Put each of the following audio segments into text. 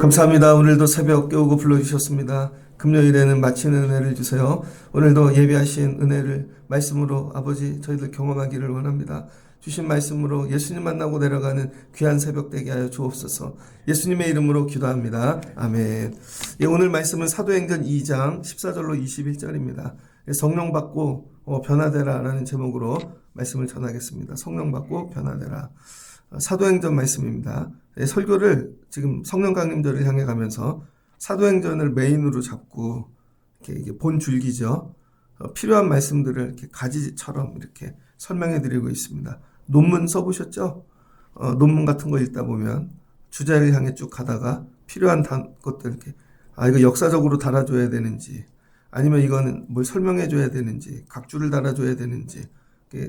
감사합니다. 오늘도 새벽 깨우고 불러주셨습니다. 금요일에는 마치는 은혜를 주세요. 오늘도 예비하신 은혜를 말씀으로 아버지 저희들 경험하기를 원합니다. 주신 말씀으로 예수님 만나고 내려가는 귀한 새벽 되게 하여 주옵소서. 예수님의 이름으로 기도합니다. 아멘. 오늘 말씀은 사도행전 2장 14절로 21절입니다. 성령 받고 변화되라 라는 제목으로 말씀을 전하겠습니다. 성령 받고 변화되라. 사도행전 말씀입니다. 설교를 지금 성령 강림절을 향해 가면서 사도행전을 메인으로 잡고 이렇게 본 줄기죠. 필요한 말씀들을 이렇게 가지처럼 이렇게 설명해 드리고 있습니다. 논문 써보셨죠? 논문 같은 거 읽다 보면 주제를 향해 쭉 가다가 필요한 것들 이렇게 이거 역사적으로 달아줘야 되는지 아니면 이거는 뭘 설명해 줘야 되는지 각주를 달아줘야 되는지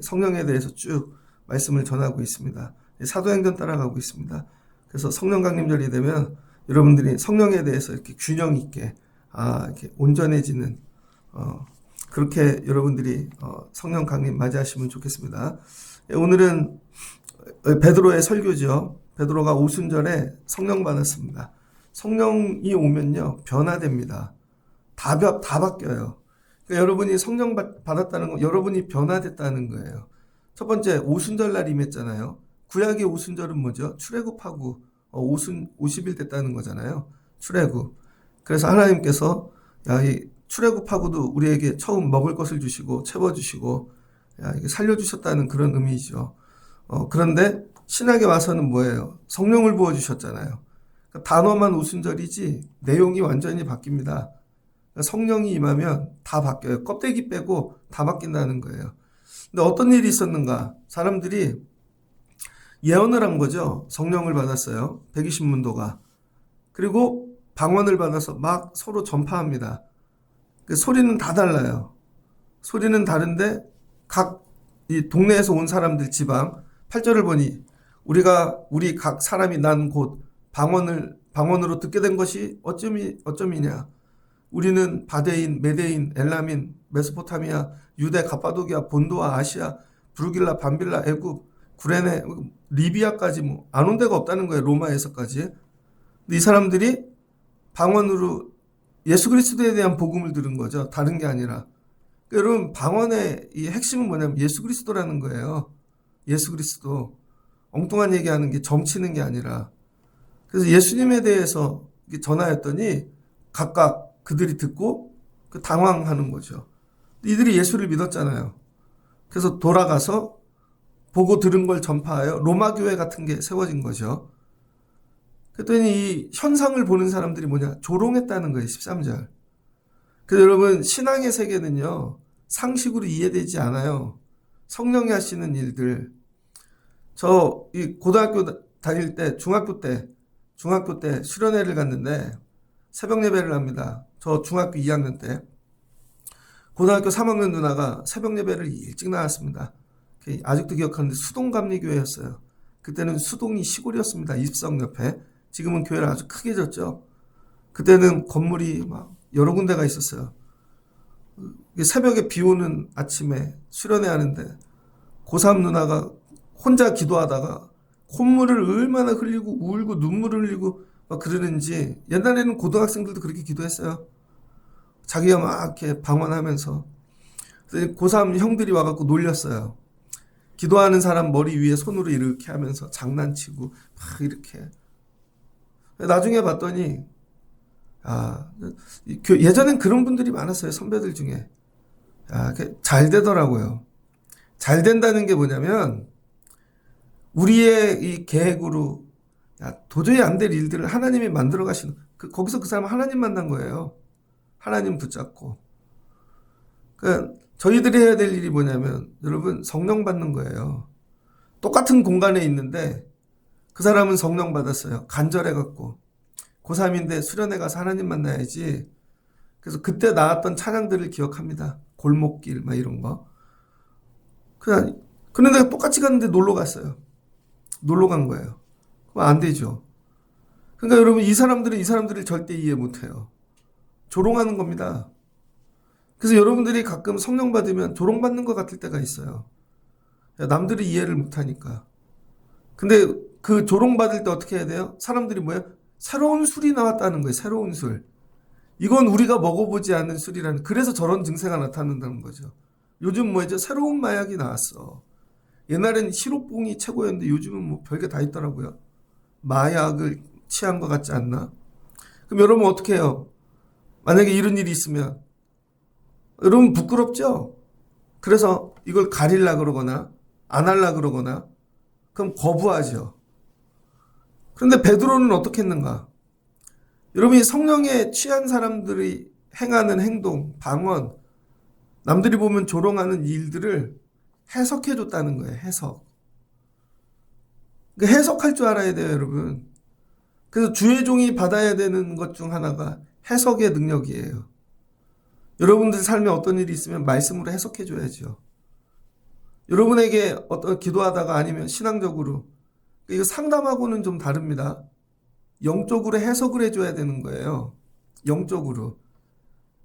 성령에 대해서 쭉 말씀을 전하고 있습니다. 사도행전 따라가고 있습니다. 그래서 성령 강림절이 되면 여러분들이 성령에 대해서 이렇게 균형 있게 이렇게 온전해지는 그렇게 여러분들이 성령 강림 맞이하시면 좋겠습니다. 오늘은 베드로의 설교죠. 베드로가 오순절에 성령 받았습니다. 성령이 오면요 변화됩니다. 다 바뀌어요. 그러니까 여러분이 성령 받았다는 건 여러분이 변화됐다는 거예요. 첫 번째 오순절 날 임했잖아요. 구약의 오순절은 뭐죠? 출애굽하고 50일 됐다는 거잖아요. 출애굽. 그래서 하나님께서 이 출애굽하고도 우리에게 처음 먹을 것을 주시고 채워주시고 이게 살려주셨다는 그런 의미죠. 그런데 신약에 와서는 뭐예요? 성령을 부어주셨잖아요. 그러니까 단어만 오순절이지 내용이 완전히 바뀝니다. 그러니까 성령이 임하면 다 바뀌어요. 껍데기 빼고 다 바뀐다는 거예요. 근데 어떤 일이 있었는가? 사람들이 예언을 한 거죠. 성령을 받았어요. 120문도가. 그리고 방언을 받아서 막 서로 전파합니다. 그 소리는 다 달라요. 소리는 다른데 각 이 동네에서 온 사람들 지방 8절을 보니 우리 각 사람이 난 곳 방언으로 듣게 된 것이 어쩌미냐. 우리는 바데인, 메데인, 엘라민, 메소포타미아, 유대, 갑바도기아, 본도와 아시아, 브루길라, 밤빌라, 애굽, 구레네, 리비아까지 안 온 데가 없다는 거예요. 로마에서까지. 근데 이 사람들이 방언으로 예수 그리스도에 대한 복음을 들은 거죠. 다른 게 아니라. 그러니까 여러분 방언의 이 핵심은 뭐냐면 예수 그리스도라는 거예요. 예수 그리스도. 엉뚱한 얘기하는 게 점치는 게 아니라. 그래서 예수님에 대해서 전하였더니 각각 그들이 듣고 당황하는 거죠. 이들이 예수를 믿었잖아요. 그래서 돌아가서 보고 들은 걸 전파하여 로마 교회 같은 게 세워진 거죠. 그랬더니 이 현상을 보는 사람들이 뭐냐? 조롱했다는 거예요. 13절. 그래서 여러분 신앙의 세계는요. 상식으로 이해되지 않아요. 성령이 하시는 일들. 저 이 고등학교 다닐 때 중학교 때 수련회를 갔는데 새벽 예배를 합니다. 저 중학교 2학년 때. 고등학교 3학년 누나가 새벽 예배를 일찍 나왔습니다. 아직도 기억하는데 수동감리교회였어요. 그때는 수동이 시골이었습니다. 입성 옆에. 지금은 교회를 아주 크게 졌죠. 그때는 건물이 막 여러 군데가 있었어요. 새벽에 비 오는 아침에 수련회 하는데 고3 누나가 혼자 기도하다가 콧물을 얼마나 흘리고 울고 눈물을 흘리고 막 그러는지 옛날에는 고등학생들도 그렇게 기도했어요. 자기가 막 이렇게 방언하면서. 고3 형들이 와갖고 놀렸어요. 기도하는 사람 머리 위에 손으로 이렇게 하면서 장난치고 막 이렇게. 나중에 봤더니 예전엔 그런 분들이 많았어요. 선배들 중에. 잘 되더라고요. 잘 된다는 게 뭐냐면 우리의 이 계획으로 도저히 안 될 일들을 하나님이 만들어 가시는 거기서 그 사람은 하나님 만난 거예요. 하나님 붙잡고. 그러니까 저희들이 해야 될 일이 뭐냐면 여러분 성령 받는 거예요. 똑같은 공간에 있는데 그 사람은 성령 받았어요. 간절해갖고. 고3인데 수련회 가서 하나님 만나야지. 그래서 그때 나왔던 찬양들을 기억합니다. 골목길 막 이런 거. 그런데 똑같이 갔는데 놀러 갔어요. 놀러 간 거예요. 그럼 안 되죠. 그러니까 여러분 이 사람들을 절대 이해 못해요. 조롱하는 겁니다. 그래서 여러분들이 가끔 성령 받으면 조롱받는 것 같을 때가 있어요. 남들이 이해를 못하니까. 근데 그 조롱받을 때 어떻게 해야 돼요? 사람들이 뭐예요? 새로운 술이 나왔다는 거예요. 새로운 술. 이건 우리가 먹어보지 않은 술이라는, 그래서 저런 증세가 나타난다는 거죠. 요즘 뭐죠? 새로운 마약이 나왔어. 옛날엔 시로뽕이 최고였는데 요즘은 뭐 별게 다 있더라고요. 마약을 취한 것 같지 않나? 그럼 여러분 어떻게 해요? 만약에 이런 일이 있으면 여러분 부끄럽죠? 그래서 이걸 가리려 그러거나 안 하려 그러거나 그럼 거부하죠. 그런데 베드로는 어떻게 했는가? 여러분이 성령에 취한 사람들이 행하는 행동, 방언, 남들이 보면 조롱하는 일들을 해석해 줬다는 거예요. 해석. 그러니까 해석할 줄 알아야 돼요, 여러분. 그래서 주의 종이 받아야 되는 것 중 하나가 해석의 능력이에요. 여러분들 삶에 어떤 일이 있으면 말씀으로 해석해 줘야죠. 여러분에게 어떤 기도하다가 아니면 신앙적으로 이거 상담하고는 좀 다릅니다. 영적으로 해석을 해줘야 되는 거예요. 영적으로.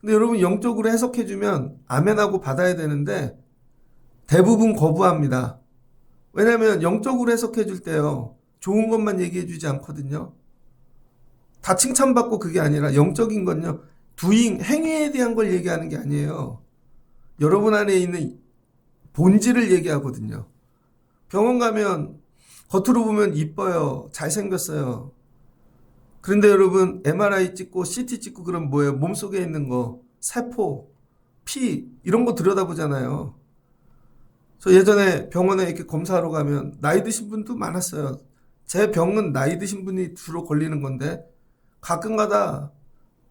근데 여러분 영적으로 해석해주면 아멘하고 받아야 되는데 대부분 거부합니다. 왜냐하면 영적으로 해석해줄 때요. 좋은 것만 얘기해주지 않거든요. 다 칭찬받고 그게 아니라 영적인 건요. 두잉, 행위에 대한 걸 얘기하는 게 아니에요. 여러분 안에 있는 본질을 얘기하거든요. 병원 가면 겉으로 보면 이뻐요. 잘생겼어요. 그런데 여러분 MRI 찍고 CT 찍고 그럼 뭐예요? 몸속에 있는 거, 세포, 피 이런 거 들여다보잖아요. 저 예전에 병원에 이렇게 검사하러 가면 나이 드신 분도 많았어요. 제 병은 나이 드신 분이 주로 걸리는 건데 가끔가다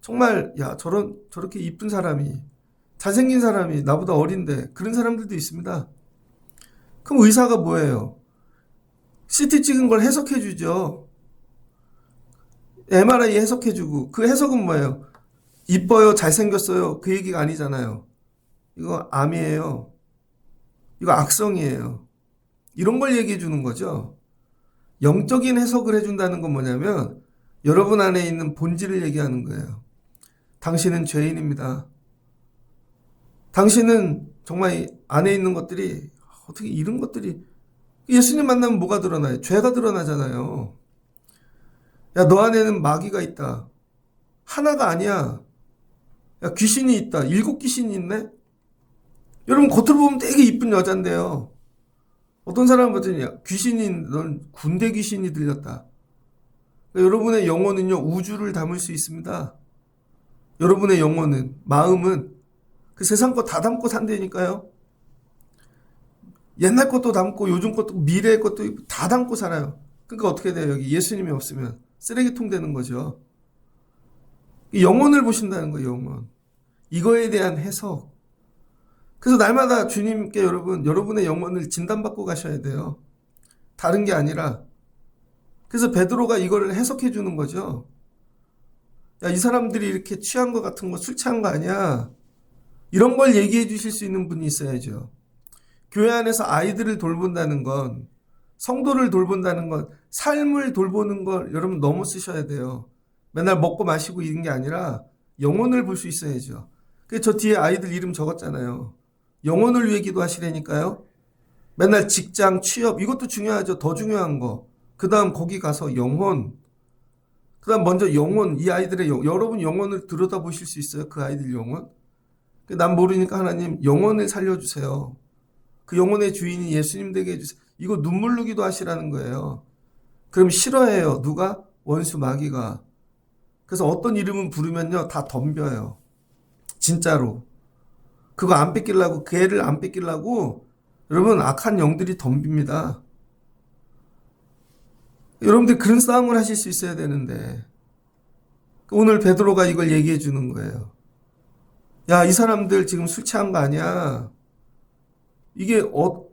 정말 야 저렇게 이쁜 사람이 잘생긴 사람이 나보다 어린데 그런 사람들도 있습니다. 그럼 의사가 뭐예요? CT 찍은 걸 해석해 주죠. MRI 해석해 주고 그 해석은 뭐예요? 이뻐요, 잘생겼어요 그 얘기가 아니잖아요. 이거 암이에요. 이거 악성이에요. 이런 걸 얘기해 주는 거죠. 영적인 해석을 해준다는 건 뭐냐면 여러분 안에 있는 본질을 얘기하는 거예요. 당신은 죄인입니다. 당신은 정말 안에 있는 것들이 어떻게 이런 것들이 예수님 만나면 뭐가 드러나요? 죄가 드러나잖아요. 야, 너 안에는 마귀가 있다. 하나가 아니야. 야, 귀신이 있다. 7 귀신이 있네? 여러분 겉으로 보면 되게 이쁜 여잔데요. 어떤 사람은 봤더니 귀신이 넌 군대 귀신이 들렸다. 그러니까 여러분의 영혼은요 우주를 담을 수 있습니다. 여러분의 영혼은 마음은 그 세상 거 다 담고 산다니까요. 옛날 것도 담고 요즘 것도 미래의 것도 다 담고 살아요. 그러니까 어떻게 돼요? 여기 예수님이 없으면 쓰레기통 되는 거죠. 영혼을 보신다는 거예요. 영혼. 이거에 대한 해석. 그래서 날마다 주님께 여러분의 영혼을 진단받고 가셔야 돼요. 다른 게 아니라. 그래서 베드로가 이거를 해석해 주는 거죠. 야, 이 사람들이 이렇게 취한 것 같은 거 술 취한 거 아니야. 이런 걸 얘기해 주실 수 있는 분이 있어야죠. 교회 안에서 아이들을 돌본다는 건, 성도를 돌본다는 건, 삶을 돌보는 걸 여러분 너무 쓰셔야 돼요. 맨날 먹고 마시고 이런 게 아니라 영혼을 볼 수 있어야죠. 그래서 저 뒤에 아이들 이름 적었잖아요. 영혼을 위해 기도하시라니까요. 맨날 직장, 취업 이것도 중요하죠. 더 중요한 거. 그 다음 거기 가서 영혼. 그 다음 먼저 영혼. 이 아이들의 여러분 영혼을 들여다보실 수 있어요. 그 아이들 영혼. 난 모르니까 하나님 영혼을 살려주세요. 그 영혼의 주인이 예수님 되게 해주세요. 이거 눈물로 기도하시라는 거예요. 그럼 싫어해요. 누가? 원수 마귀가. 그래서 어떤 이름은 부르면요 다 덤벼요. 진짜로. 그거 안 뺏기려고, 그 애를 안 뺏기려고 여러분 악한 영들이 덤빕니다. 여러분들 그런 싸움을 하실 수 있어야 되는데 오늘 베드로가 이걸 얘기해 주는 거예요. 야, 이 사람들 지금 술 취한 거 아니야. 이게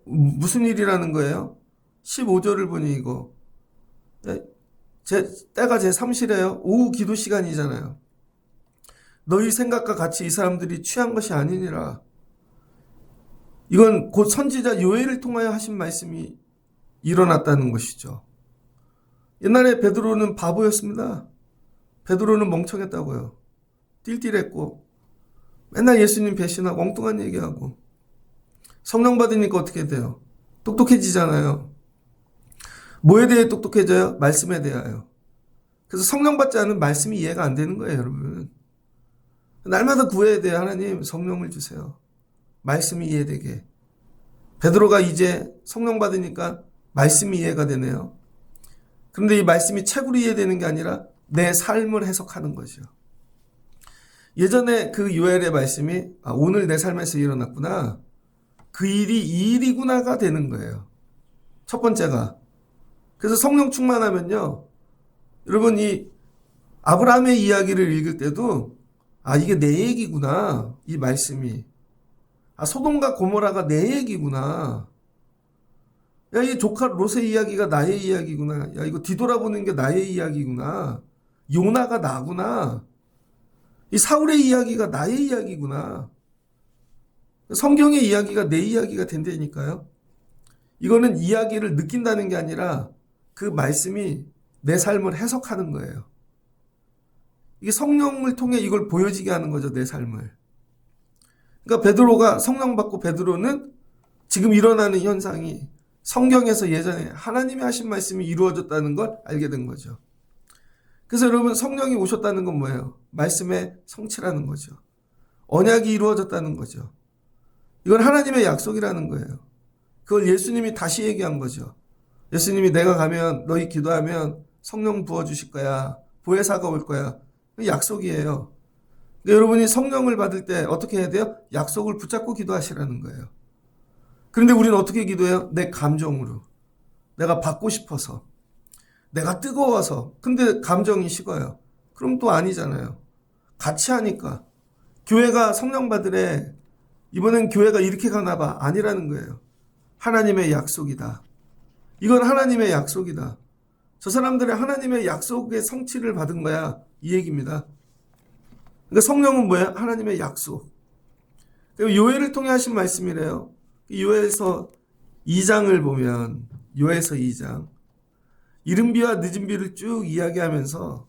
무슨 일이라는 거예요? 15절을 보니 이거 때가 제 3시래요. 오후 기도 시간이잖아요. 너희 생각과 같이 이 사람들이 취한 것이 아니니라. 이건 곧 선지자 요엘을 통하여 하신 말씀이 일어났다는 것이죠. 옛날에 베드로는 바보였습니다. 베드로는 멍청했다고요. 띨띨했고 맨날 예수님 배신하고 엉뚱한 얘기하고. 성령 받으니까 어떻게 돼요? 똑똑해지잖아요. 뭐에 대해 똑똑해져요? 말씀에 대하여. 그래서 성령 받지 않으면 말씀이 이해가 안 되는 거예요, 여러분. 날마다 구해야 돼요. 하나님 성령을 주세요. 말씀이 이해되게. 베드로가 이제 성령 받으니까 말씀이 이해가 되네요. 그런데 이 말씀이 책으로 이해되는 게 아니라 내 삶을 해석하는 거죠. 예전에 그 요엘의 말씀이 오늘 내 삶에서 일어났구나. 그 일이 이 일이구나가 되는 거예요. 첫 번째가. 그래서 성령 충만하면요. 여러분 이 아브라함의 이야기를 읽을 때도 이게 내 얘기구나. 이 말씀이. 소돔과 고모라가 내 얘기구나. 야, 이 조카 롯의 이야기가 나의 이야기구나. 야, 이거 뒤돌아보는 게 나의 이야기구나. 요나가 나구나. 이 사울의 이야기가 나의 이야기구나. 성경의 이야기가 내 이야기가 된다니까요. 이거는 이야기를 느낀다는 게 아니라 그 말씀이 내 삶을 해석하는 거예요. 이게 성령을 통해 이걸 보여지게 하는 거죠, 내 삶을. 그러니까 베드로가 성령 받고 베드로는 지금 일어나는 현상이 성경에서 예전에 하나님이 하신 말씀이 이루어졌다는 걸 알게 된 거죠. 그래서 여러분 성령이 오셨다는 건 뭐예요? 말씀의 성취라는 거죠. 언약이 이루어졌다는 거죠. 이건 하나님의 약속이라는 거예요. 그걸 예수님이 다시 얘기한 거죠. 예수님이 내가 가면 너희 기도하면 성령 부어주실 거야. 보혜사가 올 거야. 약속이에요. 그러니까 여러분이 성령을 받을 때 어떻게 해야 돼요? 약속을 붙잡고 기도하시라는 거예요. 그런데 우리는 어떻게 기도해요? 내 감정으로. 내가 받고 싶어서. 내가 뜨거워서. 근데 감정이 식어요. 그럼 또 아니잖아요. 같이 하니까. 교회가 성령 받으래. 이번엔 교회가 이렇게 가나 봐. 아니라는 거예요. 하나님의 약속이다. 이건 하나님의 약속이다. 저 사람들의 하나님의 약속의 성취를 받은 거야. 이 얘기입니다. 그러니까 성령은 뭐야? 하나님의 약속. 요엘을 통해 하신 말씀이래요. 요엘서 2장을 보면 요엘서 2장 이른 비와 늦은 비를 쭉 이야기하면서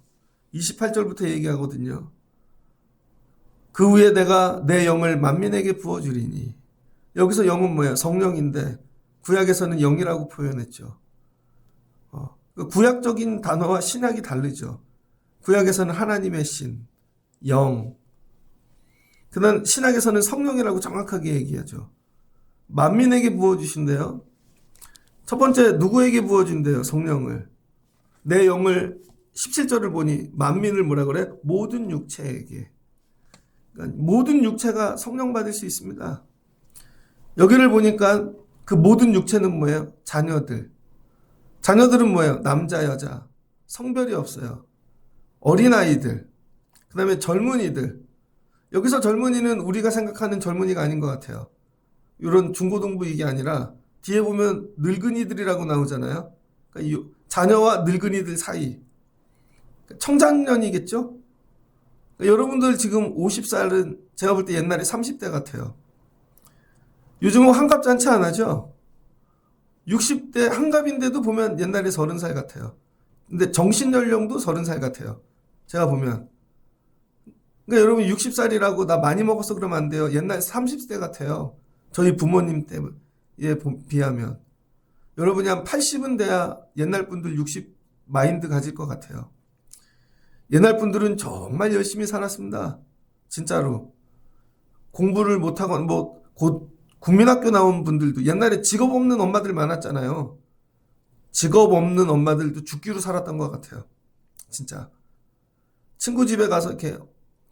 28절부터 얘기하거든요. 그 후에 내가 내 영을 만민에게 부어주리니. 여기서 영은 뭐야? 성령인데 구약에서는 영이라고 표현했죠. 구약적인 단어와 신약이 다르죠. 구약에서는 하나님의 신, 영. 그다음 신약에서는 성령이라고 정확하게 얘기하죠. 만민에게 부어주신대요. 첫 번째 누구에게 부어준대요? 성령을. 내 영을 17절을 보니 만민을 뭐라 그래? 모든 육체에게. 그러니까 모든 육체가 성령 받을 수 있습니다. 여기를 보니까 그 모든 육체는 뭐예요? 자녀들. 자녀들은 뭐예요? 남자, 여자. 성별이 없어요. 어린아이들. 그 다음에 젊은이들. 여기서 젊은이는 우리가 생각하는 젊은이가 아닌 것 같아요. 이런 중고등부 이게 아니라 뒤에 보면 늙은이들이라고 나오잖아요. 그러니까 자녀와 늙은이들 사이. 청장년이겠죠? 그러니까 여러분들 지금 50살은 제가 볼 때 옛날에 30대 같아요. 요즘은 환갑잔치 안 하죠? 60대 환갑인데도 보면 옛날에 30살 같아요. 근데 정신연령도 30살 같아요. 제가 보면. 그러니까 여러분 60살이라고 나 많이 먹었어 그러면 안 돼요. 옛날 30대 같아요. 저희 부모님 때에 비하면. 여러분이 한 80은 돼야 옛날 분들 60 마인드 가질 것 같아요. 옛날 분들은 정말 열심히 살았습니다. 진짜로. 공부를 못하고 곧 국민학교 나온 분들도 옛날에 직업 없는 엄마들 많았잖아요. 직업 없는 엄마들도 죽기로 살았던 것 같아요. 진짜. 친구 집에 가서 이렇게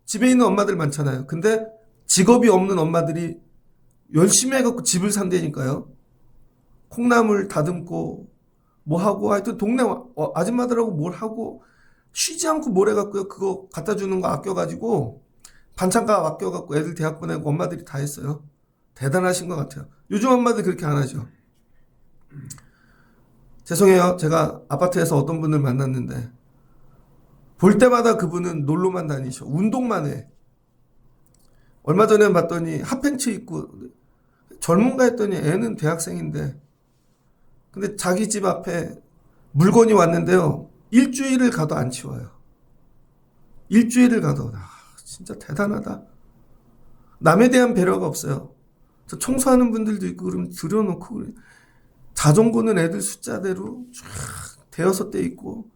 집에 있는 엄마들 많잖아요. 근데 직업이 없는 엄마들이 열심히 해갖고 집을 산다니까요. 콩나물 다듬고 뭐 하고 하여튼 동네 아줌마들하고 뭘 하고 쉬지 않고 뭘 해갖고요. 그거 갖다 주는 거 아껴가지고 반찬값 아껴갖고 애들 대학 보내고 엄마들이 다 했어요. 대단하신 것 같아요. 요즘 엄마들 그렇게 안 하죠. 죄송해요. 제가 아파트에서 어떤 분을 만났는데 볼 때마다 그분은 놀러만 다니셔. 운동만 해. 얼마 전에 봤더니 핫팬츠 입고 젊은가 했더니 애는 대학생인데 근데 자기 집 앞에 물건이 왔는데요. 일주일을 가도 안 치워요. 일주일을 가도 진짜 대단하다. 남에 대한 배려가 없어요. 저 청소하는 분들도 있고 그러면 들여놓고 그래. 자전거는 애들 숫자대로 쫙 대여섯 대 있고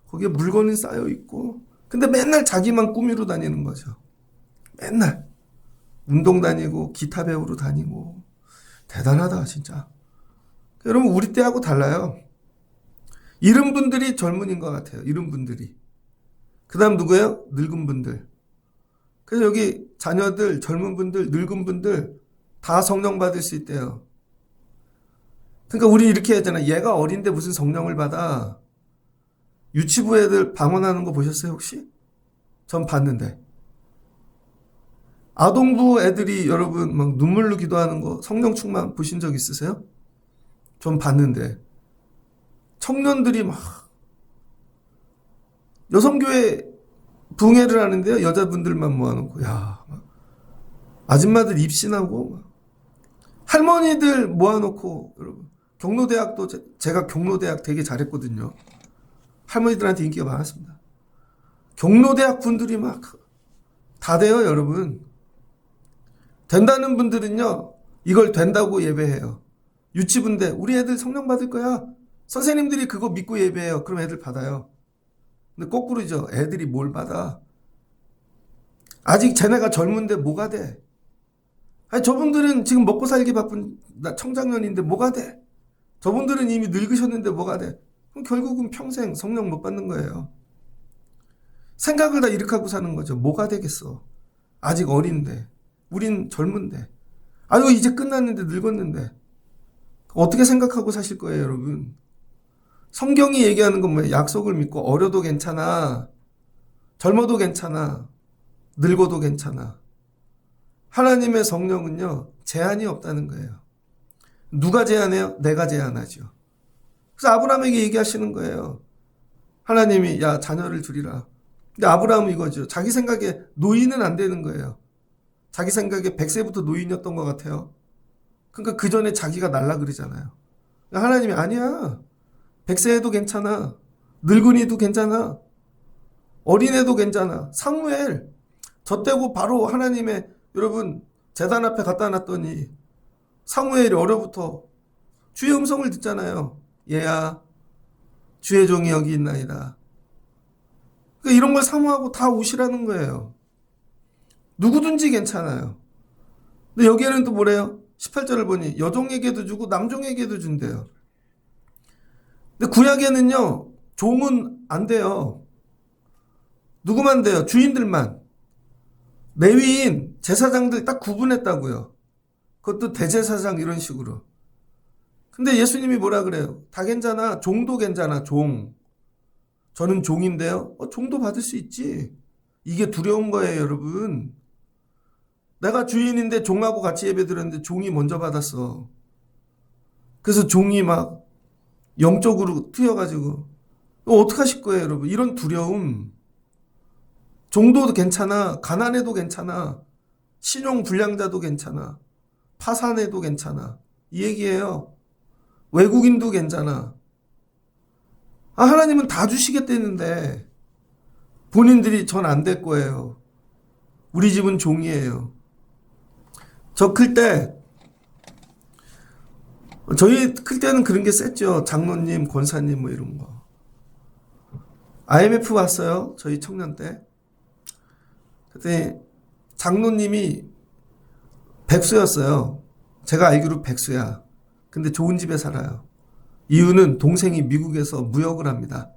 거기에 물건이 쌓여 있고 근데 맨날 자기만 꾸미러 다니는 거죠. 맨날 운동 다니고 기타 배우러 다니고 대단하다 진짜. 여러분 우리 때하고 달라요. 이런 분들이 젊은인 것 같아요. 이런 분들이. 그 다음 누구예요? 늙은 분들. 그래서 여기 자녀들, 젊은 분들, 늙은 분들 다 성령 받을 수 있대요. 그러니까 우리 이렇게 하잖아. 얘가 어린데 무슨 성령을 받아. 유치부 애들 방언하는 거 보셨어요 혹시? 전 봤는데. 아동부 애들이 여러분 막 눈물로 기도하는 거 성령 충만 보신 적 있으세요? 전 봤는데. 청년들이 막 여성교회 붕해를 하는데요. 여자분들만 모아놓고 야 아줌마들 입신하고 할머니들 모아놓고 여러분 경로대학도 제가 경로대학 되게 잘했거든요. 할머니들한테 인기가 많았습니다. 경로대학 분들이 막 다 돼요 여러분. 된다는 분들은요 이걸 된다고 예배해요. 유치부인데 우리 애들 성령 받을 거야. 선생님들이 그거 믿고 예배해요. 그럼 애들 받아요. 근데 거꾸로죠. 애들이 뭘 받아? 아직 쟤네가 젊은데 뭐가 돼? 아니 저분들은 지금 먹고 살기 바쁜 청장년인데 뭐가 돼? 저분들은 이미 늙으셨는데 뭐가 돼? 그럼 결국은 평생 성령 못 받는 거예요. 생각을 다 이렇게 하고 사는 거죠. 뭐가 되겠어? 아직 어린데. 우린 젊은데. 아유 이제 끝났는데 늙었는데. 어떻게 생각하고 사실 거예요 여러분? 성경이 얘기하는 건 뭐예요? 약속을 믿고 어려도 괜찮아. 젊어도 괜찮아. 늙어도 괜찮아. 하나님의 성령은요. 제한이 없다는 거예요. 누가 제한해요? 내가 제한하죠. 그래서 아브라함에게 얘기하시는 거예요. 하나님이 야 자녀를 줄이라. 근데 아브라함은 이거죠. 자기 생각에 노인은 안 되는 거예요. 자기 생각에 100세부터 노인이었던 것 같아요. 그러니까 그 전에 자기가 날라 그러잖아요. 하나님이 아니야. 100세에도 괜찮아. 늙은이도 괜찮아. 어린애도 괜찮아. 사무엘. 저 때고 바로 하나님의 여러분 제단 앞에 갖다 놨더니 사무엘이 어려부터 주의 음성을 듣잖아요. 얘야 주의 종이 여기 있나이다. 그러니까 이런 걸 사모하고 다 오시라는 거예요. 누구든지 괜찮아요. 근데 여기에는 또 뭐래요? 18절을 보니 여종에게도 주고 남종에게도 준대요. 근데 구약에는요. 종은 안 돼요. 누구만 돼요? 주인들만. 레위인, 제사장들 딱 구분했다고요. 그것도 대제사장 이런 식으로. 근데 예수님이 뭐라 그래요? 다 괜찮아. 종도 괜찮아. 종. 저는 종인데요. 종도 받을 수 있지. 이게 두려운 거예요 여러분. 내가 주인인데 종하고 같이 예배 드렸는데 종이 먼저 받았어. 그래서 종이 막 영적으로 튀어가지고 어떡하실 거예요 여러분. 이런 두려움. 종도 괜찮아. 가난해도 괜찮아. 신용 불량자도 괜찮아. 파산해도 괜찮아. 이 얘기예요. 외국인도 괜찮아. 하나님은 다 주시겠다는데 본인들이 전 안 될 거예요. 우리 집은 종이에요. 저 클 때 저희 클 때는 그런 게 셌죠. 장로님, 권사님 뭐 이런 거. IMF 왔어요. 저희 청년 때. 그때 장로님이 백수였어요. 제가 알기로 백수야. 근데 좋은 집에 살아요. 이유는 동생이 미국에서 무역을 합니다.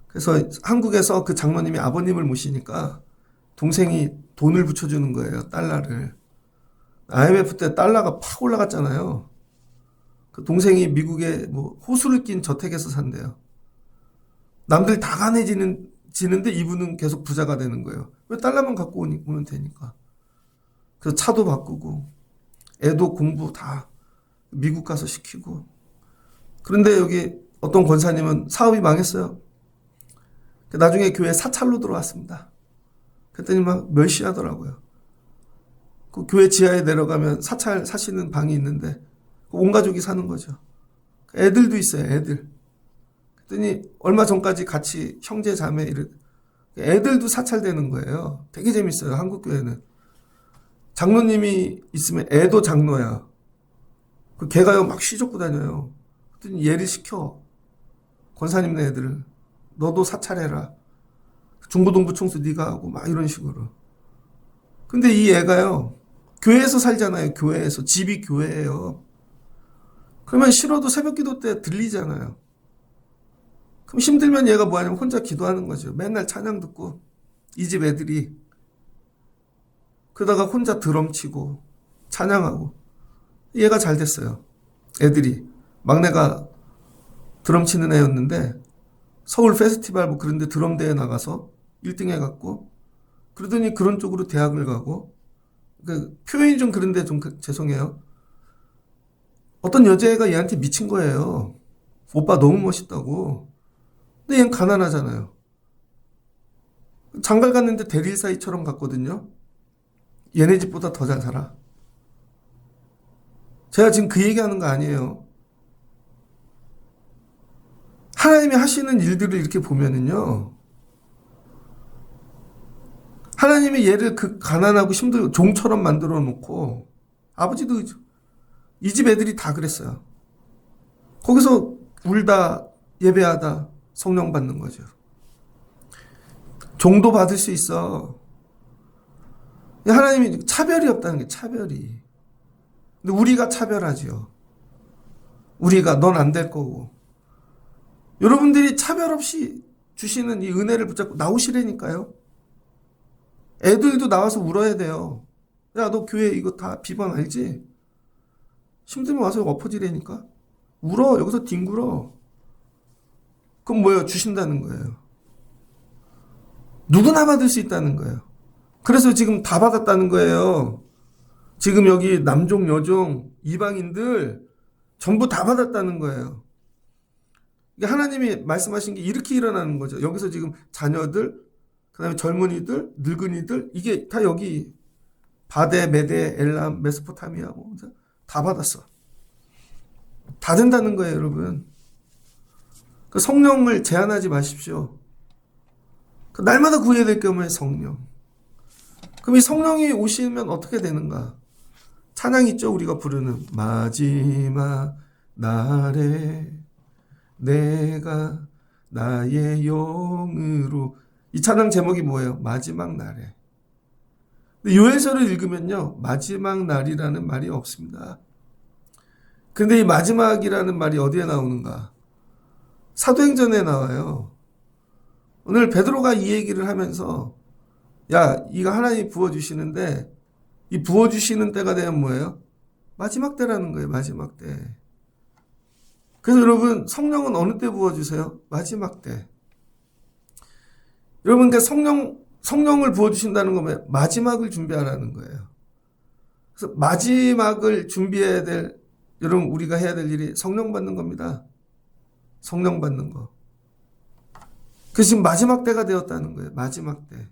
그래서 한국에서 그 장로님이 아버님을 모시니까 동생이 돈을 붙여주는 거예요. 달러를. IMF 때 달러가 팍 올라갔잖아요. 그 동생이 미국에 뭐 호수를 낀 저택에서 산대요. 남들 다 가난해지는데 이분은 계속 부자가 되는 거예요. 왜 달러만 갖고 오면 되니까. 그래서 차도 바꾸고 애도 공부 다 미국 가서 시키고. 그런데 여기 어떤 권사님은 사업이 망했어요. 나중에 교회 사찰로 들어왔습니다. 그랬더니 막 멸시하더라고요. 그 교회 지하에 내려가면 사찰 사시는 방이 있는데 온 가족이 사는 거죠. 애들도 있어요. 애들. 그랬더니 얼마 전까지 같이 형제 자매 애들도 사찰되는 거예요. 되게 재밌어요. 한국 교회는. 장로님이 있으면 애도 장로야. 그 걔가요 막 시족고 다녀요. 그랬더니 얘를 시켜. 권사님네 애들을. 너도 사찰해라. 중고등부 총수 네가 하고 막 이런 식으로. 근데 이 애가요 교회에서 살잖아요. 교회에서. 집이 교회예요. 그러면 싫어도 새벽 기도 때 들리잖아요. 그럼 힘들면 얘가 뭐 하냐면 혼자 기도하는 거죠. 맨날 찬양 듣고 이 집 애들이. 그러다가 혼자 드럼 치고 찬양하고. 얘가 잘 됐어요. 애들이. 막내가 드럼 치는 애였는데 서울 페스티벌 뭐 그런 데 드럼 대회 나가서 1등 해갖고 그러더니 그런 쪽으로 대학을 가고. 그 표현이 좀 그런데 좀 죄송해요. 어떤 여자애가 얘한테 미친 거예요. 오빠 너무 멋있다고. 근데 얘는 가난하잖아요. 장갈 갔는데 대릴 사이처럼 갔거든요. 얘네 집보다 더 잘 살아. 제가 지금 그 얘기하는 거 아니에요. 하나님이 하시는 일들을 이렇게 보면은요. 하나님이 얘를 그 가난하고 힘들고 종처럼 만들어 놓고 아버지도 이 집 애들이 다 그랬어요. 거기서 울다 예배하다 성령 받는 거죠. 종도 받을 수 있어. 하나님이 차별이 없다는 게 차별이. 근데 우리가 차별하죠. 우리가 넌 안 될 거고. 여러분들이 차별 없이 주시는 이 은혜를 붙잡고 나오시라니까요. 애들도 나와서 울어야 돼요. 야, 너 교회 이거 다 비번 알지? 힘들면 와서 엎어지라니까. 울어. 여기서 뒹굴어. 그럼 뭐예요? 주신다는 거예요. 누구나 받을 수 있다는 거예요. 그래서 지금 다 받았다는 거예요. 지금 여기 남종, 여종, 이방인들 전부 다 받았다는 거예요. 하나님이 말씀하신 게 이렇게 일어나는 거죠. 여기서 지금 자녀들, 그 다음에 젊은이들, 늙은이들, 이게 다 여기 바데, 메데, 엘람, 메소포타미아 뭐 다 받았어. 다 된다는 거예요, 여러분. 그 성령을 제한하지 마십시오. 그 날마다 구해야 될 게 뭐예요? 성령. 그럼 이 성령이 오시면 어떻게 되는가? 찬양 있죠? 우리가 부르는 마지막 날에 내가 나의 영으로. 이 찬양 제목이 뭐예요? 마지막 날에. 요엘서를 읽으면요, 마지막 날이라는 말이 없습니다. 근데 이 마지막이라는 말이 어디에 나오는가? 사도행전에 나와요. 오늘 베드로가 이 얘기를 하면서 야, 이거 하나님이 부어주시는데 이 부어주시는 때가 되면 뭐예요? 마지막 때라는 거예요. 마지막 때. 그래서 여러분, 성령은 어느 때 부어주세요? 마지막 때. 여러분, 그러니까 성령을 부어주신다는 거면 마지막을 준비하라는 거예요. 그래서 마지막을 준비해야 될, 여러분, 우리가 해야 될 일이 성령 받는 겁니다. 성령 받는 거. 그래서 지금 마지막 때가 되었다는 거예요. 마지막 때.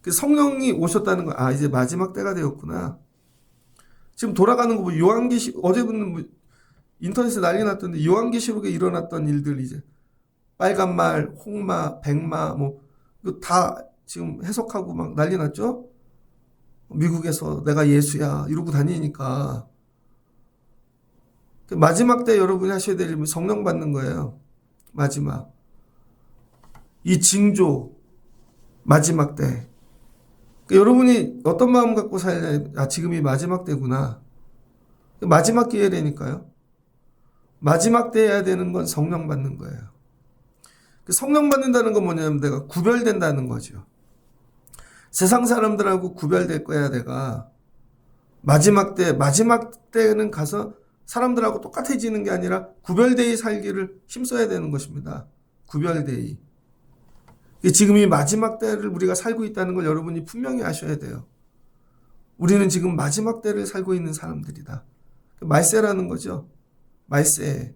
그래서 성령이 오셨다는 거. 아, 이제 마지막 때가 되었구나. 지금 돌아가는 거 뭐 요한계시, 어제는 뭐 인터넷에 난리 났던데 요한계시록에 일어났던 일들 이제 빨간 말, 홍마, 백마 뭐 이거 다 지금 해석하고 막 난리 났죠? 미국에서 내가 예수야 이러고 다니니까. 마지막 때 여러분이 하셔야 될 일은 성령 받는 거예요. 마지막. 이 징조 마지막 때. 그러니까 여러분이 어떤 마음 갖고 살냐. 아, 지금이 마지막 때구나. 마지막 기회라니까요. 마지막 때 해야 되는 건 성령 받는 거예요. 성령 받는다는 건 뭐냐면 내가 구별된다는 거죠. 세상 사람들하고 구별될 거야. 내가 마지막 때는 가서 사람들하고 똑같아지는 게 아니라 구별되이 살기를 힘써야 되는 것입니다. 구별되이. 지금 이 마지막 때를 우리가 살고 있다는 걸 여러분이 분명히 아셔야 돼요. 우리는 지금 마지막 때를 살고 있는 사람들이다. 말세라는 거죠. 말세.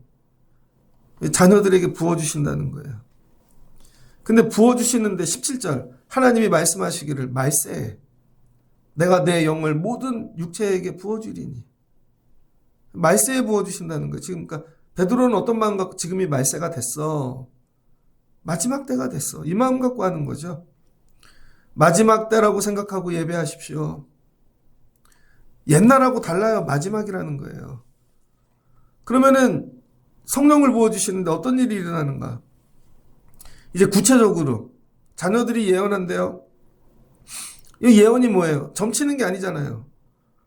자녀들에게 부어주신다는 거예요. 근데 부어주시는데 17절 하나님이 말씀하시기를 말세 내가 내 영을 모든 육체에게 부어주리니. 말세에 부어주신다는 거예요. 지금 그러니까 베드로는 어떤 마음 갖고 지금이 말세가 됐어. 마지막 때가 됐어. 이 마음 갖고 하는 거죠. 마지막 때라고 생각하고 예배하십시오. 옛날하고 달라요. 마지막이라는 거예요. 그러면은 성령을 부어주시는데 어떤 일이 일어나는가? 이제 구체적으로 자녀들이 예언한대요. 이 예언이 뭐예요? 점치는 게 아니잖아요.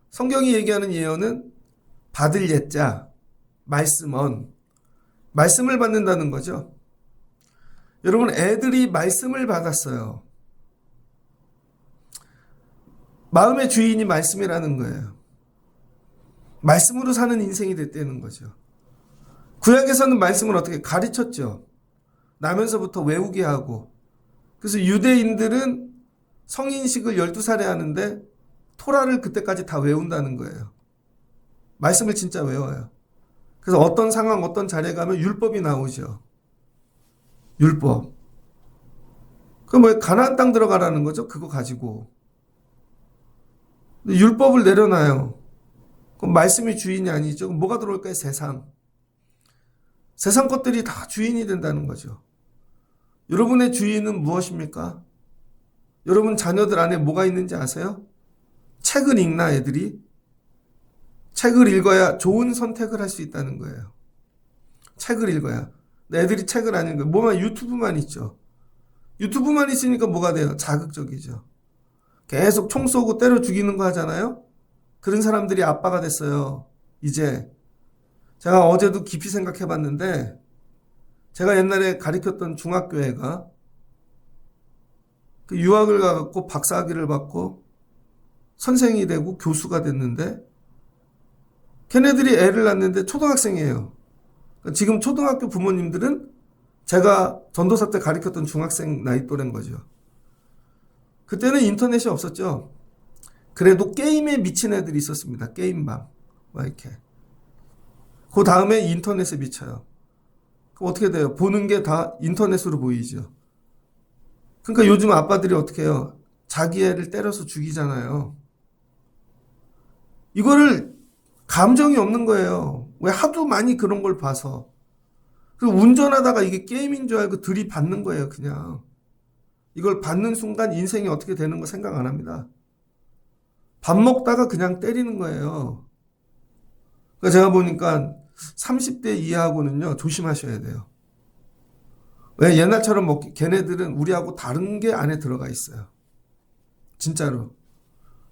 성경이 얘기하는 예언은 받을 예자, 말씀언, 말씀을 받는다는 거죠. 여러분, 애들이 말씀을 받았어요. 마음의 주인이 말씀이라는 거예요. 말씀으로 사는 인생이 됐다는 거죠. 구약에서는 말씀을 어떻게 가르쳤죠. 나면서부터 외우게 하고. 그래서 유대인들은 성인식을 12살에 하는데 토라를 그때까지 다 외운다는 거예요. 말씀을 진짜 외워요. 그래서 어떤 상황, 어떤 자리에 가면 율법이 나오죠. 율법. 그 뭐 가나안 땅 들어가라는 거죠. 그거 가지고. 근데 율법을 내려놔요. 그럼 말씀이 주인이 아니죠. 그럼 뭐가 들어올까요? 세상. 세상 것들이 다 주인이 된다는 거죠. 여러분의 주인은 무엇입니까? 여러분 자녀들 안에 뭐가 있는지 아세요? 책을 읽나 애들이? 책을 읽어야 좋은 선택을 할 수 있다는 거예요. 책을 읽어야. 애들이 책을 안 읽어요. 뭐만 유튜브만 있죠. 유튜브만 있으니까 뭐가 돼요? 자극적이죠. 계속 총 쏘고 때려 죽이는 거 하잖아요. 그런 사람들이 아빠가 됐어요. 이제 제가 어제도 깊이 생각해 봤는데 제가 옛날에 가르쳤던 중학교애가 그 유학을 가갖고 박사학위를 받고 선생이 되고 교수가 됐는데 걔네들이 애를 낳는데 초등학생이에요. 지금 초등학교 부모님들은 제가 전도사 때 가르쳤던 중학생 나이 또래인 거죠. 그때는 인터넷이 없었죠. 그래도 게임에 미친 애들이 있었습니다. 게임방. 막 이렇게. 그 다음에 인터넷에 미쳐요. 그럼 어떻게 돼요? 보는 게 다 인터넷으로 보이죠. 그러니까 요즘 아빠들이 어떻게 해요? 자기 애를 때려서 죽이잖아요. 이거를 감정이 없는 거예요. 왜? 하도 많이 그런 걸 봐서. 그리고 운전하다가 이게 게임인 줄 알고 들이받는 거예요, 그냥. 이걸 받는 순간 인생이 어떻게 되는 거 생각 안 합니다. 밥 먹다가 그냥 때리는 거예요. 그러니까 제가 보니까 30대 이하고는요, 조심하셔야 돼요. 왜? 옛날처럼 걔네들은 우리하고 다른 게 안에 들어가 있어요. 진짜로.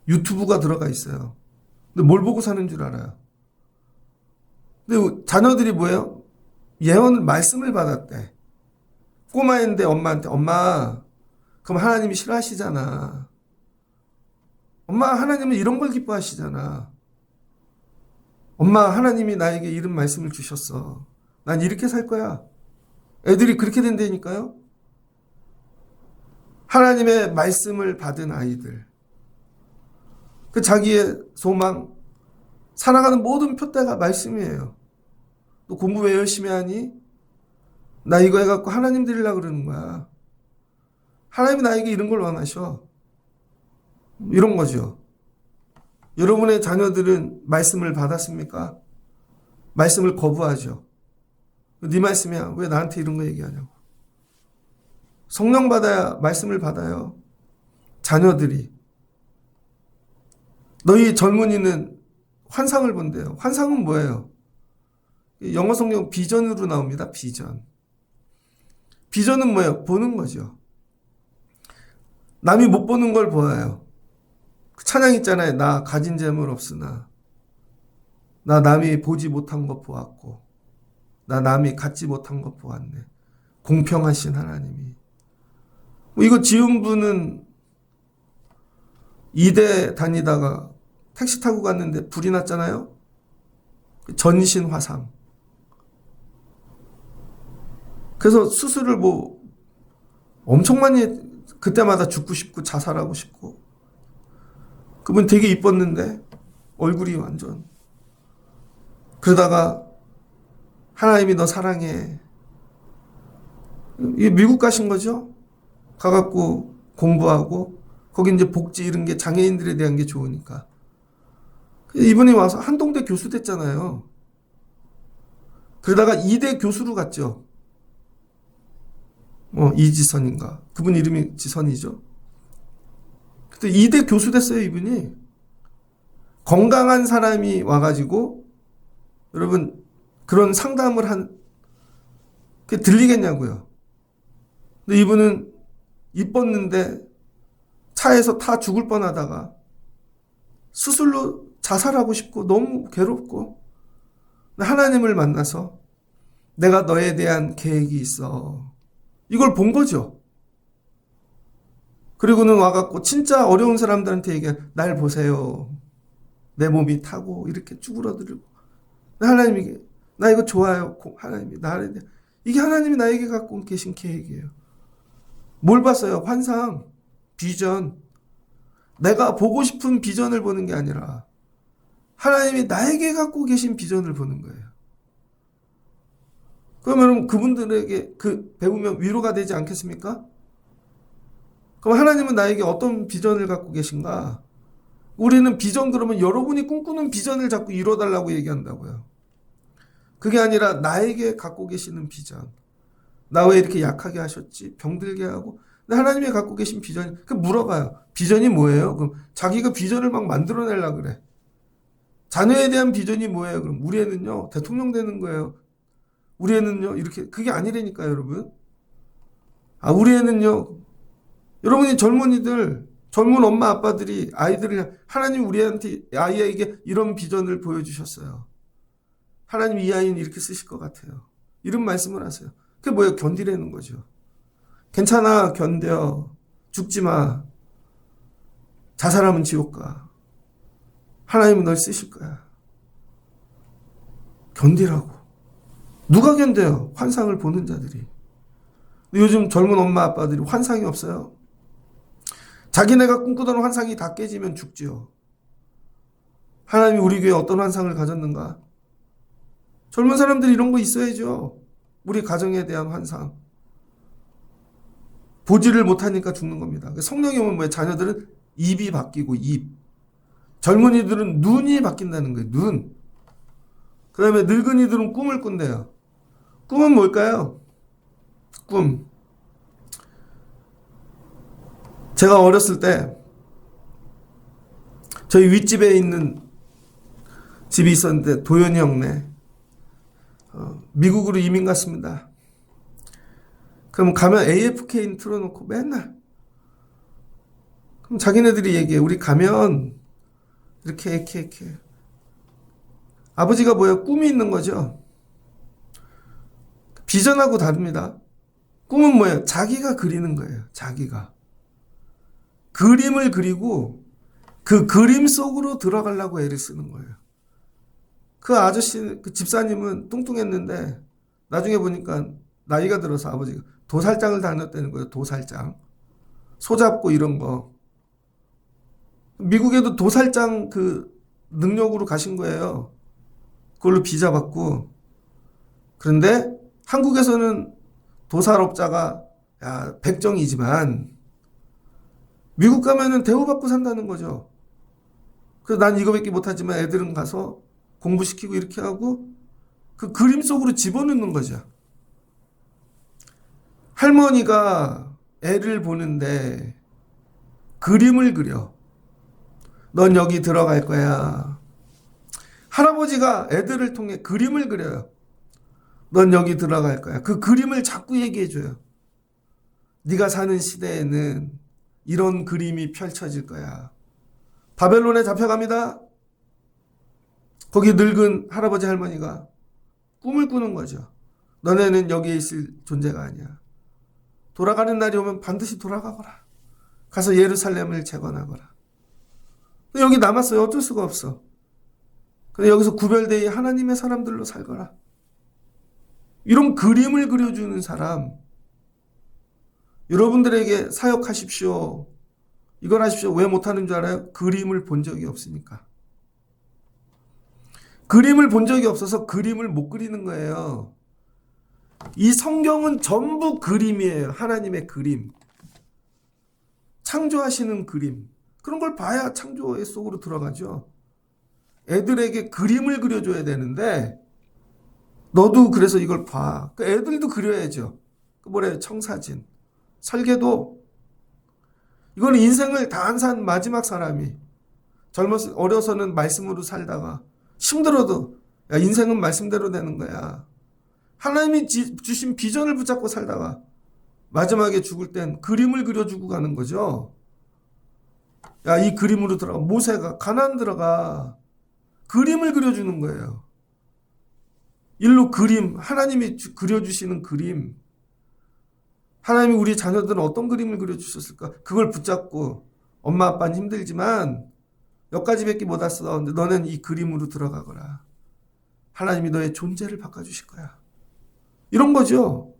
유튜브가 들어가 있어요. 근데 뭘 보고 사는 줄 알아요. 근데 자녀들이 뭐예요? 예언 말씀을 받았대. 꼬마인데 엄마한테, 엄마, 그럼 하나님이 싫어하시잖아. 엄마, 하나님은 이런 걸 기뻐하시잖아. 엄마, 하나님이 나에게 이런 말씀을 주셨어. 난 이렇게 살 거야. 애들이 그렇게 된다니까요. 하나님의 말씀을 받은 아이들. 그 자기의 소망, 살아가는 모든 표대가 말씀이에요. 너 공부 왜 열심히 하니? 나 이거 해갖고 하나님 드리려고 그러는 거야. 하나님이 나에게 이런 걸 원하셔. 이런 거죠. 여러분의 자녀들은 말씀을 받았습니까? 말씀을 거부하죠. 네 말씀이야. 왜 나한테 이런 거 얘기하냐고. 성령 받아야 말씀을 받아요. 자녀들이. 너희 젊은이는 환상을 본대요. 환상은 뭐예요? 영어 성경 비전으로 나옵니다. 비전. 비전은 뭐예요? 보는 거죠. 남이 못 보는 걸 보아요. 그 찬양 있잖아요. 나 가진 재물 없으나 나 남이 보지 못한 것 보았고 나 남이 갖지 못한 것 보았네. 공평하신 하나님이. 이거 지은 분은 2대 다니다가 택시 타고 갔는데 불이 났잖아요. 전신 화상. 그래서 수술을 뭐 엄청 많이 그때마다 죽고 싶고 자살하고 싶고. 그분 되게 이뻤는데 얼굴이 완전. 그러다가 하나님이 너 사랑해. 미국 가신 거죠. 가갖고 공부하고 거기 이제 복지 이런 게 장애인들에 대한 게 좋으니까. 이분이 와서 한동대 교수 됐잖아요. 그러다가 2대 교수로 갔죠. 이지선인가. 그분 이름이 지선이죠. 그때 2대 교수 됐어요, 이분이. 건강한 사람이 와가지고 여러분 그런 상담을 그게 들리겠냐고요. 근데 이분은 이뻤는데 차에서 타 죽을 뻔하다가 스스로 자살하고 싶고 너무 괴롭고 하나님을 만나서 내가 너에 대한 계획이 있어. 이걸 본 거죠. 그리고는 와갖고 진짜 어려운 사람들한테 얘기해. 날 보세요. 내 몸이 타고 이렇게 쭈그러들고. 하나님이 나 이거 좋아요. 하나님이 나를 이게 하나님이 나에게 갖고 계신 계획이에요. 뭘 봤어요? 환상, 비전. 내가 보고 싶은 비전을 보는 게 아니라 하나님이 나에게 갖고 계신 비전을 보는 거예요. 그러면 그분들에게 배우면 위로가 되지 않겠습니까? 그럼 하나님은 나에게 어떤 비전을 갖고 계신가? 우리는 비전 그러면 여러분이 꿈꾸는 비전을 자꾸 이뤄달라고 얘기한다고요. 그게 아니라 나에게 갖고 계시는 비전. 나 왜 이렇게 약하게 하셨지? 병들게 하고. 근데 하나님이 갖고 계신 비전이, 물어봐요. 비전이 뭐예요? 그럼 자기가 비전을 막 만들어내려고 그래. 자녀에 대한 비전이 뭐예요? 그럼 우리 애는요, 대통령 되는 거예요. 우리 애는요, 이렇게, 그게 아니라니까요, 여러분. 우리 애는요, 여러분이 젊은이들, 젊은 엄마, 아빠들이 아이들을, 하나님 우리한테, 아이에게 이런 비전을 보여주셨어요. 하나님 이 아이는 이렇게 쓰실 것 같아요. 이런 말씀을 하세요. 그게 뭐예요? 견디라는 거죠. 괜찮아, 견뎌. 죽지 마. 자살하면 지옥 가. 하나님은 널 쓰실 거야. 견디라고. 누가 견뎌요? 환상을 보는 자들이. 요즘 젊은 엄마 아빠들이 환상이 없어요. 자기네가 꿈꾸던 환상이 다 깨지면 죽지요. 하나님이 우리 교회에 어떤 환상을 가졌는가? 젊은 사람들이 이런 거 있어야죠. 우리 가정에 대한 환상. 보지를 못하니까 죽는 겁니다. 성령이 오면 뭐예요? 자녀들은 입이 바뀌고 입. 젊은이들은 눈이 바뀐다는 거예요. 눈. 그 다음에 늙은이들은 꿈을 꾼대요. 꿈은 뭘까요? 꿈. 제가 어렸을 때 저희 윗집에 있는 집이 있었는데 도연이 형네 미국으로 이민 갔습니다. 그럼 가면 AFK 틀어놓고 맨날 그럼 자기네들이 얘기해. 우리 가면 이렇게 아버지가 뭐예요? 꿈이 있는 거죠. 비전하고 다릅니다. 꿈은 뭐예요? 자기가 그리는 거예요. 자기가. 그림을 그리고 그 그림 속으로 들어가려고 애를 쓰는 거예요. 그 아저씨, 그 집사님은 뚱뚱했는데 나중에 보니까 나이가 들어서 아버지가 도살장을 다녔다는 거예요. 도살장. 소잡고 이런 거. 미국에도 도살장 그 능력으로 가신 거예요. 그걸로 비자 받고. 그런데 한국에서는 도살업자가 백정이지만 미국 가면은 대우받고 산다는 거죠. 그래서 난 이거밖에 못하지만 애들은 가서 공부시키고 이렇게 하고 그 그림 속으로 집어넣는 거죠. 할머니가 애를 보는데 그림을 그려. 넌 여기 들어갈 거야. 할아버지가 애들을 통해 그림을 그려요. 넌 여기 들어갈 거야. 그 그림을 자꾸 얘기해줘요. 네가 사는 시대에는 이런 그림이 펼쳐질 거야. 바벨론에 잡혀갑니다. 거기 늙은 할아버지 할머니가 꿈을 꾸는 거죠. 너네는 여기에 있을 존재가 아니야. 돌아가는 날이 오면 반드시 돌아가거라. 가서 예루살렘을 재건하거라. 여기 남았어요. 어쩔 수가 없어. 근데 여기서 구별되어 하나님의 사람들로 살거라. 이런 그림을 그려주는 사람, 여러분들에게 사역하십시오. 이걸 하십시오. 왜 못하는 줄 알아요? 그림을 본 적이 없으니까. 그림을 본 적이 없어서 그림을 못 그리는 거예요. 이 성경은 전부 그림이에요. 하나님의 그림. 창조하시는 그림. 그런 걸 봐야 창조의 속으로 들어가죠. 애들에게 그림을 그려줘야 되는데 너도 그래서 이걸 봐. 애들도 그려야죠. 뭐래요? 청사진. 설계도. 이건 인생을 다 한 산 마지막 사람이 어려서는 말씀으로 살다가 힘들어도 야, 인생은 말씀대로 되는 거야. 하나님이 주신 비전을 붙잡고 살다가 마지막에 죽을 땐 그림을 그려주고 가는 거죠. 야, 이 그림으로 들어가. 모세가 가나안 들어가. 그림을 그려주는 거예요. 일로 그림, 하나님이 그려주시는 그림. 하나님이 우리 자녀들은 어떤 그림을 그려주셨을까? 그걸 붙잡고 엄마 아빠는 힘들지만 몇 가지밖에 못 왔어. 근데 너는 이 그림으로 들어가거라. 하나님이 너의 존재를 바꿔주실 거야. 이런 거죠.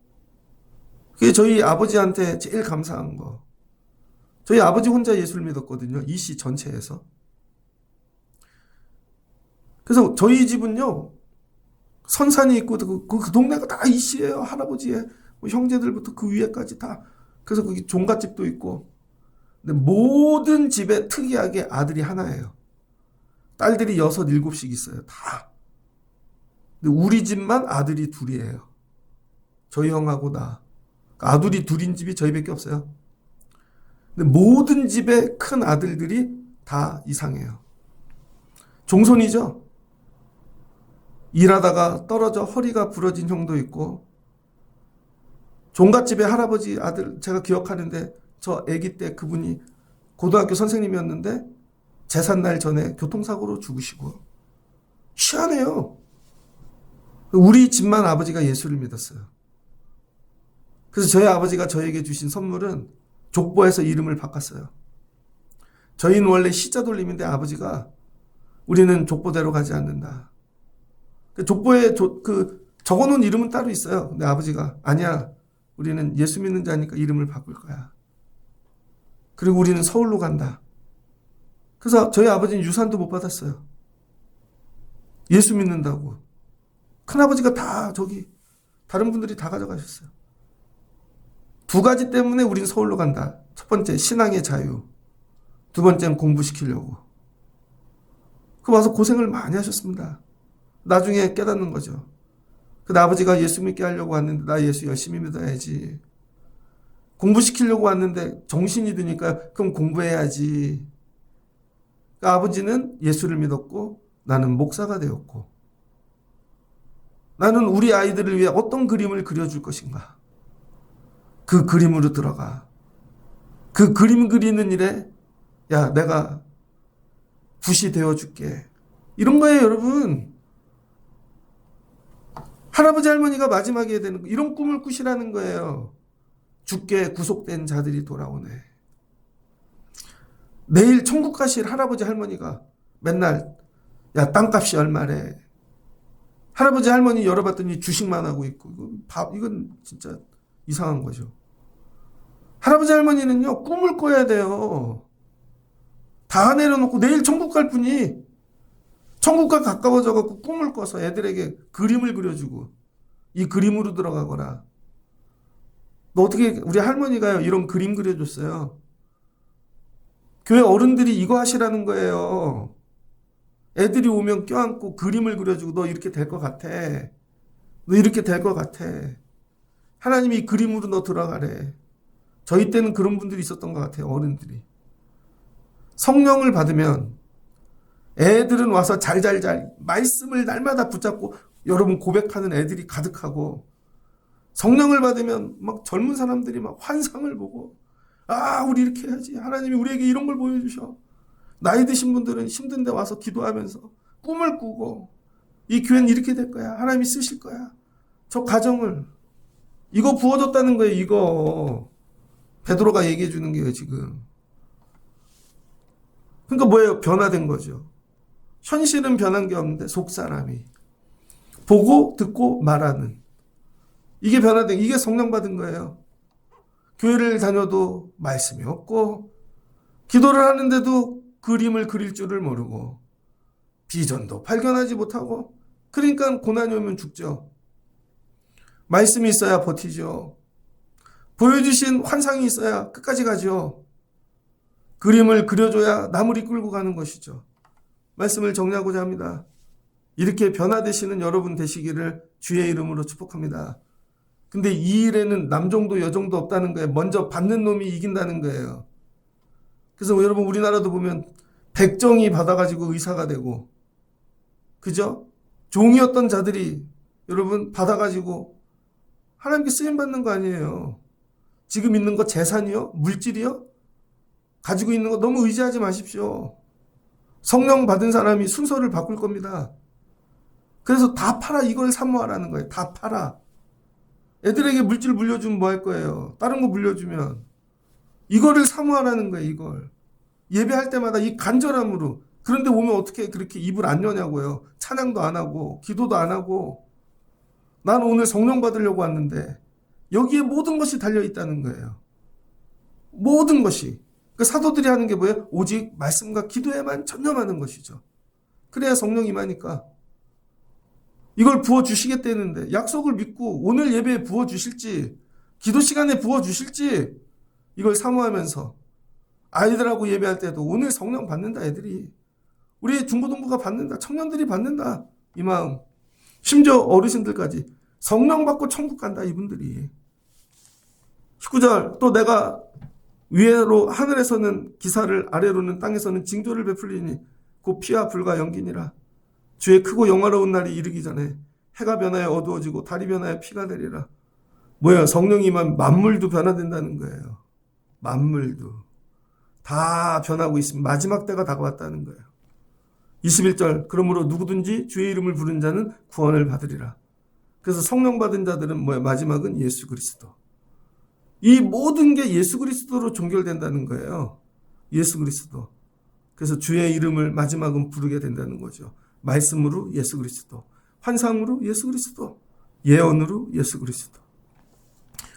그게 저희 아버지한테 제일 감사한 거. 저희 아버지 혼자 예수를 믿었거든요. 이 시 전체에서. 그래서 저희 집은요. 선산이 있고 그 동네가 다 이 시예요. 할아버지의 뭐 형제들부터 그 위에까지 다. 그래서 거기 종갓집도 있고. 근데 모든 집에 특이하게 아들이 하나예요. 딸들이 6, 7씩 있어요. 다. 근데 우리 집만 아들이 둘이에요. 저희 형하고 나. 아들이 둘인 집이 저희밖에 없어요. 근데 모든 집의 큰 아들들이 다 이상해요. 종손이죠. 일하다가 떨어져 허리가 부러진 형도 있고, 종갓집의 할아버지 아들 제가 기억하는데 저 아기 때 그분이 고등학교 선생님이었는데 제삿날 전에 교통사고로 죽으시고. 희한해요. 우리 집만 아버지가 예수를 믿었어요. 그래서 저희 아버지가 저에게 주신 선물은 족보에서 이름을 바꿨어요. 저희는 원래 시자 돌림인데 아버지가 우리는 족보대로 가지 않는다. 족보에 적어놓은 이름은 따로 있어요. 근데 아버지가 아니야. 우리는 예수 믿는 자니까 이름을 바꿀 거야. 그리고 우리는 서울로 간다. 그래서 저희 아버지는 유산도 못 받았어요. 예수 믿는다고. 큰아버지가 다 다른 분들이 다 가져가셨어요. 2가지 때문에 우린 서울로 간다. 첫 번째, 신앙의 자유. 2번째는 공부시키려고. 그 와서 고생을 많이 하셨습니다. 나중에 깨닫는 거죠. 근데 아버지가 예수 믿게 하려고 왔는데 나 예수 열심히 믿어야지. 공부시키려고 왔는데 정신이 드니까 그럼 공부해야지. 그러니까 아버지는 예수를 믿었고 나는 목사가 되었고 나는 우리 아이들을 위해 어떤 그림을 그려줄 것인가. 그 그림으로 들어가. 그 그림 그리는 일에 야 내가 붓이 되어줄게. 이런 거예요 여러분. 할아버지 할머니가 마지막에 해야 되는 거 이런 꿈을 꾸시라는 거예요. 죽게 구속된 자들이 돌아오네. 내일 천국 가실 할아버지 할머니가 맨날 야 땅값이 얼마래. 할아버지 할머니 열어봤더니 주식만 하고 있고 이건 진짜 이상한 거죠. 할아버지 할머니는요 꿈을 꿔야 돼요. 다 내려놓고 내일 천국 갈 분이 천국과 가까워져 갖고 꿈을 꿔서 애들에게 그림을 그려주고 이 그림으로 들어가거라. 너 어떻게 우리 할머니가요 이런 그림 그려줬어요. 교회 어른들이 이거 하시라는 거예요. 애들이 오면 껴안고 그림을 그려주고 너 이렇게 될 것 같아. 너 이렇게 될 것 같아. 하나님이 이 그림으로 너 들어가래. 저희 때는 그런 분들이 있었던 것 같아요. 어른들이. 성령을 받으면 애들은 와서 잘잘잘 말씀을 날마다 붙잡고 여러분 고백하는 애들이 가득하고 성령을 받으면 막 젊은 사람들이 막 환상을 보고 아 우리 이렇게 해야지. 하나님이 우리에게 이런 걸 보여주셔. 나이 드신 분들은 힘든 데 와서 기도하면서 꿈을 꾸고 이 교회는 이렇게 될 거야. 하나님이 쓰실 거야. 저 가정을 이거 부어줬다는 거예요. 이거 베드로가 얘기해 주는 게요 지금. 그러니까 뭐예요? 변화된 거죠. 현실은 변한 게 없는데 속사람이 보고 듣고 말하는 이게 변화된 이게 성령 받은 거예요. 교회를 다녀도 말씀이 없고 기도를 하는데도 그림을 그릴 줄을 모르고 비전도 발견하지 못하고 그러니까 고난이 오면 죽죠. 말씀이 있어야 버티죠. 보여주신 환상이 있어야 끝까지 가죠. 그림을 그려줘야 나무리 끌고 가는 것이죠. 말씀을 정리하고자 합니다. 이렇게 변화되시는 여러분 되시기를 주의 이름으로 축복합니다. 근데 이 일에는 남정도 여정도 없다는 거예요. 먼저 받는 놈이 이긴다는 거예요. 그래서 여러분 우리나라도 보면 백정이 받아가지고 의사가 되고, 그죠? 종이었던 자들이 여러분 받아가지고 하나님께 쓰임받는 거 아니에요. 지금 있는 거 재산이요? 물질이요? 가지고 있는 거 너무 의지하지 마십시오. 성령 받은 사람이 순서를 바꿀 겁니다. 그래서 다 팔아, 이걸 사모하라는 거예요. 다 팔아. 애들에게 물질 물려주면 뭐 할 거예요? 다른 거 물려주면. 이거를 사모하라는 거예요, 이걸. 예배할 때마다 이 간절함으로. 그런데 오면 어떻게 그렇게 입을 안 여냐고요. 찬양도 안 하고, 기도도 안 하고. 나는 오늘 성령 받으려고 왔는데, 여기에 모든 것이 달려있다는 거예요. 모든 것이. 그 사도들이 하는 게 뭐예요? 오직 말씀과 기도에만 전념하는 것이죠. 그래야 성령 임하니까. 이걸 부어주시겠다는데, 약속을 믿고 오늘 예배에 부어주실지, 기도 시간에 부어주실지, 이걸 사모하면서 아이들하고 예배할 때도 오늘 성령 받는다, 애들이. 우리 중고등부가 받는다, 청년들이 받는다, 이 마음. 심지어 어르신들까지 성령 받고 천국 간다, 이분들이. 19절, 또 내가 위로 하늘에서는 기사를, 아래로는 땅에서는 징조를 베풀리니 곧 피와 불과 연기니라. 주의 크고 영화로운 날이 이르기 전에 해가 변하여 어두워지고 달이 변하여 피가 되리라. 뭐야, 성령이면 만물도 변화된다는 거예요. 만물도 다 변하고 있으면 마지막 때가 다가왔다는 거예요. 21절, 그러므로 누구든지 주의 이름을 부른 자는 구원을 받으리라. 그래서 성령 받은 자들은 뭐야, 마지막은 예수 그리스도. 이 모든 게 예수 그리스도로 종결된다는 거예요. 예수 그리스도. 그래서 주의 이름을 마지막은 부르게 된다는 거죠. 말씀으로 예수 그리스도, 환상으로 예수 그리스도, 예언으로 예수 그리스도,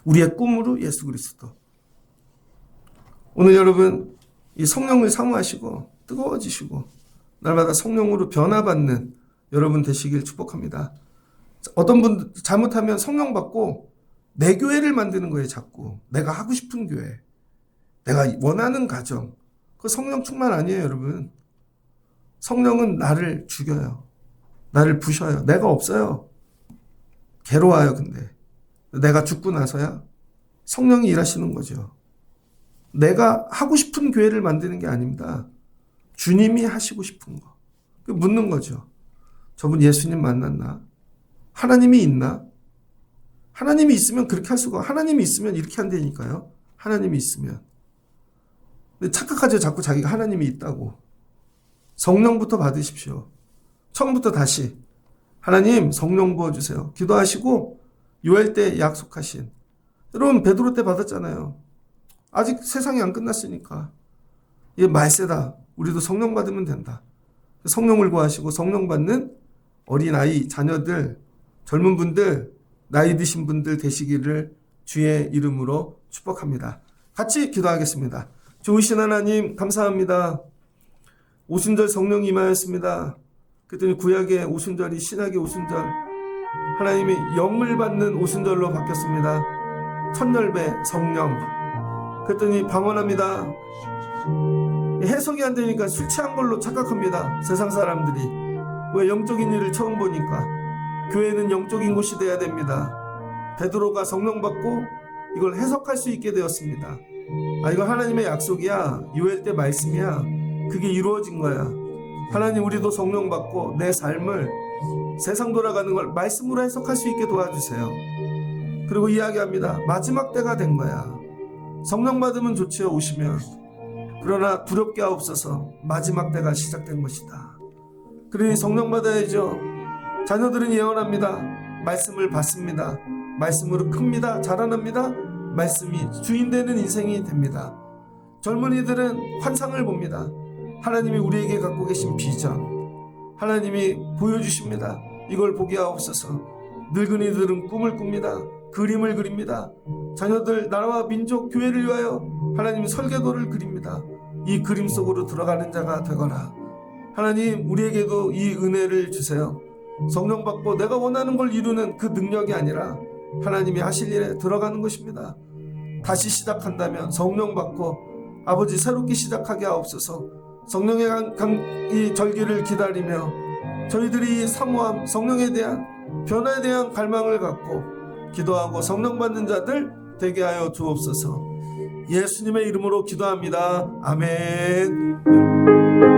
우리의 꿈으로 예수 그리스도. 오늘 여러분 이 성령을 사모하시고 뜨거워지시고 날마다 성령으로 변화받는 여러분 되시길 축복합니다. 어떤 분 잘못하면 성령 받고 내 교회를 만드는 거예요. 자꾸 내가 하고 싶은 교회, 내가 원하는 가정. 그 성령 충만 아니에요, 여러분. 성령은 나를 죽여요. 나를 부셔요. 내가 없어요. 괴로워요. 근데 내가 죽고 나서야 성령이 일하시는 거죠. 내가 하고 싶은 교회를 만드는 게 아닙니다. 주님이 하시고 싶은 거. 묻는 거죠. 저분 예수님 만났나? 하나님이 있나? 하나님이 있으면 그렇게 할 수가, 하나님이 있으면 이렇게 한다니까요. 하나님이 있으면. 근데 착각하죠. 자꾸 자기가 하나님이 있다고. 성령부터 받으십시오. 처음부터 다시 하나님 성령 부어주세요. 기도하시고 요엘 때 약속하신, 여러분 베드로 때 받았잖아요. 아직 세상이 안 끝났으니까 이게 말세다. 우리도 성령 받으면 된다. 성령을 구하시고 성령 받는 어린아이, 자녀들, 젊은 분들, 나이 드신 분들 되시기를 주의 이름으로 축복합니다. 같이 기도하겠습니다. 좋으신 하나님 감사합니다. 오순절 성령이 임하였습니다. 그랬더니 구약의 오순절이 신약의 오순절, 하나님이 영을 받는 오순절로 바뀌었습니다. 천열배 성령. 그랬더니 방언합니다. 해석이 안 되니까 술 취한 걸로 착각합니다. 세상 사람들이. 왜? 영적인 일을 처음 보니까. 교회는 영적인 곳이 돼야 됩니다. 베드로가 성령 받고 이걸 해석할 수 있게 되었습니다. 아, 이거 하나님의 약속이야. 요엘 때 말씀이야. 그게 이루어진 거야. 하나님, 우리도 성령 받고 내 삶을, 세상 돌아가는 걸 말씀으로 해석할 수 있게 도와주세요. 그리고 이야기합니다. 마지막 때가 된 거야. 성령 받으면 좋지요, 오시면. 그러나 두렵게 하옵소서. 마지막 때가 시작된 것이다. 그러니 성령 받아야죠. 자녀들은 예언합니다. 말씀을 받습니다. 말씀으로 큽니다. 자라납니다. 말씀이 주인 되는 인생이 됩니다. 젊은이들은 환상을 봅니다. 하나님이 우리에게 갖고 계신 비전, 하나님이 보여주십니다. 이걸 보게 하옵소서. 늙은이들은 꿈을 꿉니다. 그림을 그립니다. 자녀들, 나라와 민족, 교회를 위하여 하나님이 설계도를 그립니다. 이 그림 속으로 들어가는 자가 되거라. 하나님, 우리에게도 이 은혜를 주세요. 성령 받고 내가 원하는 걸 이루는 그 능력이 아니라 하나님이 하실 일에 들어가는 것입니다. 다시 시작한다면 성령 받고 아버지 새롭게 시작하게 하옵소서. 성령의 이 절기를 기다리며 저희들이 사모함, 성령에 대한 변화에 대한 갈망을 갖고 기도하고 성령 받는 자들 되게 하여 주옵소서. 예수님의 이름으로 기도합니다. 아멘.